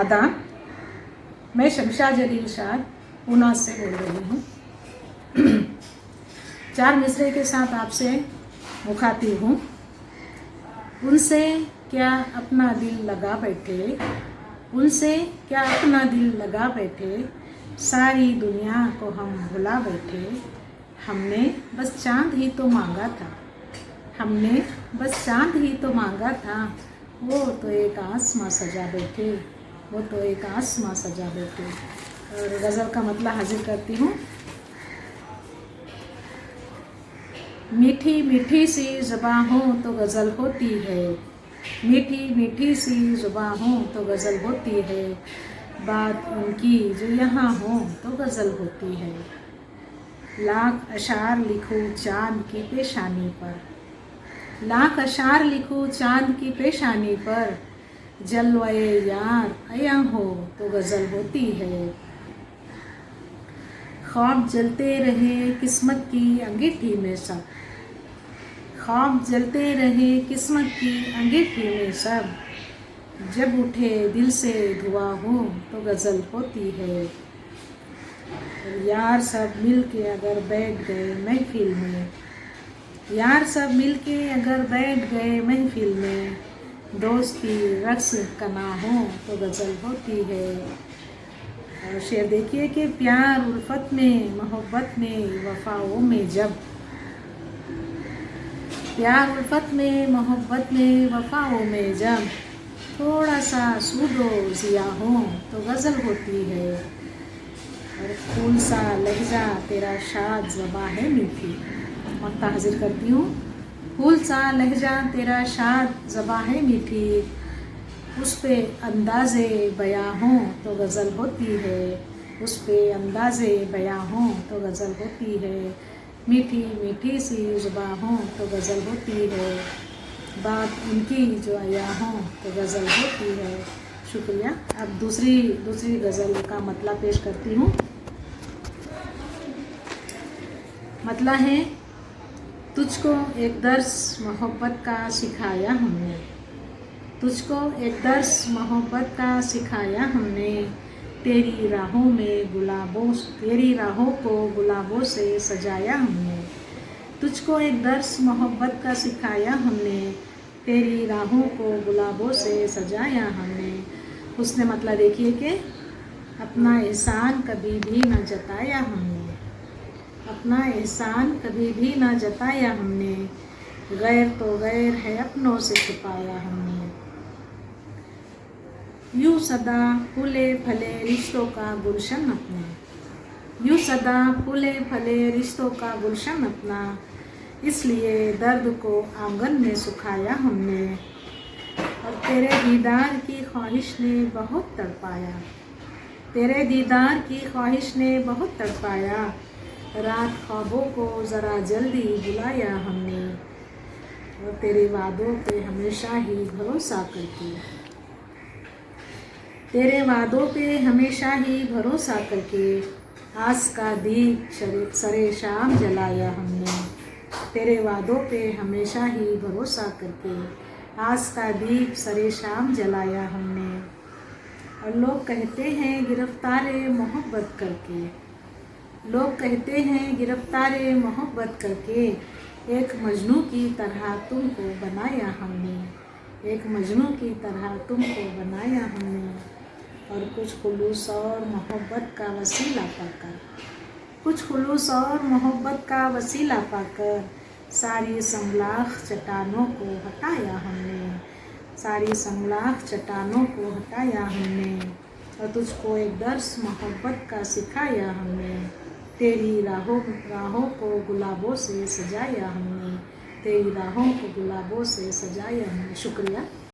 आदाब, मैं शमशा जलील शाह पूना से बोल रही हूँ। चार मिसरे के साथ आपसे मुखातिब हूँ। उनसे क्या अपना दिल लगा बैठे, उनसे क्या अपना दिल लगा बैठे, सारी दुनिया को हम भुला बैठे। हमने बस चांद ही तो मांगा था, हमने बस चांद ही तो मांगा था, वो तो एक आसमां सजा बैठे, वो तो एक आसमां सजा बैठे। और गज़ल का मतलब हाजिर करती हूँ। मीठी मीठी सी ज़ुबां हो तो गज़ल होती है, मीठी मीठी सी ज़ुबां हो तो गज़ल होती है, बात उनकी जो यहाँ हो तो गज़ल होती है। लाख अशार लिखूं चाँद की पेशानी पर, लाख अशार लिखूं चाँद की पेशानी पर, जलवाए यार आया हो तो गज़ल होती है। ख्वाब जलते रहे किस्मत की अंगीठी में सब, ख्वाब जलते रहे किस्मत की अंगीठी में सब, जब उठे दिल से धुआं हो तो गज़ल होती है। यार सब मिल के अगर बैठ गए महफिल में, यार सब मिल के अगर बैठ गए महफिल में, दोस्ती रक्स का ना हो तो गज़ल होती है। और शेर देखिए कि प्यार उल्फत में मोहब्बत में वफाओं में, जब प्यार उल्फत में मोहब्बत में वफाओं में जब थोड़ा सा सूदो ज़िया हो तो गज़ल होती है। और फूल सा लहजा तेरा शाद ज़बां है मीठी, मक्ता हाजिर करती हूँ। फूल सा लहजा तेरा शाद ज़बां है मीठी, उस पे अंदाज़े बयां हो तो गज़ल होती है, उस पे अंदाज़े बयां हो तो गज़ल होती है। मीठी मीठी सी ज़ुबां हो तो गज़ल होती है, बात उनकी जो आया हो तो गज़ल होती है। शुक्रिया। अब दूसरी गज़ल का मतलब पेश करती हूँ। मतलब है, तुझको एक दर्स मोहब्बत का सिखाया हमने, तुझको एक दर्स मोहब्बत का सिखाया हमने, तेरी राहों में गुलाबों, तेरी राहों को गुलाबों से सजाया हमने। तुझको एक दर्स मोहब्बत का सिखाया हमने, तेरी राहों को गुलाबों से सजाया हमने। उसने मतलब देखिए कि अपना एहसान कभी भी न जताया हमने, अपना एहसान कभी भी न जताया हमने, गैर तो गैर है अपनों से छुपाया हमने। यूँ सदा फूले फले रिश्तों का गुलशन अपना, यूँ सदा फूले फले रिश्तों का गुलशन अपना, इसलिए दर्द को आंगन में सुखाया हमने। और तेरे दीदार की ख्वाहिश ने बहुत तड़पाया, तेरे दीदार की ख्वाहिश ने बहुत तड़पाया, रात ख्वाबों को ज़रा जल्दी बुलाया हमने। और तेरे वादों पे हमेशा ही भरोसा करके, तेरे वादों पे हमेशा ही भरोसा करके, आस का दीप सरे शाम जलाया हमने। तेरे वादों पे हमेशा ही भरोसा करके, आस का दीप सरे शाम जलाया हमने। और लोग कहते हैं गिरफ्तारे मोहब्बत करके, लोग कहते हैं गिरफ्तारे मोहब्बत करके, एक मजनू की तरह तुमको बनाया हमने, एक मजनू की तरह तुमको बनाया हमने। और कुछ खुलूस और मोहब्बत का वसीला पाकर, कुछ खुलूस और मोहब्बत का वसीला पाकर, सारी संगलाख चट्टानों को हटाया हमने, सारी संगलाख चट्टानों को हटाया हमने। और तुझको एक दर्स मोहब्बत का सिखाया हमने, तेरी राहों को गुलाबों से सजाया हमने, तेरी राहों को गुलाबों से सजाया हमने। शुक्रिया।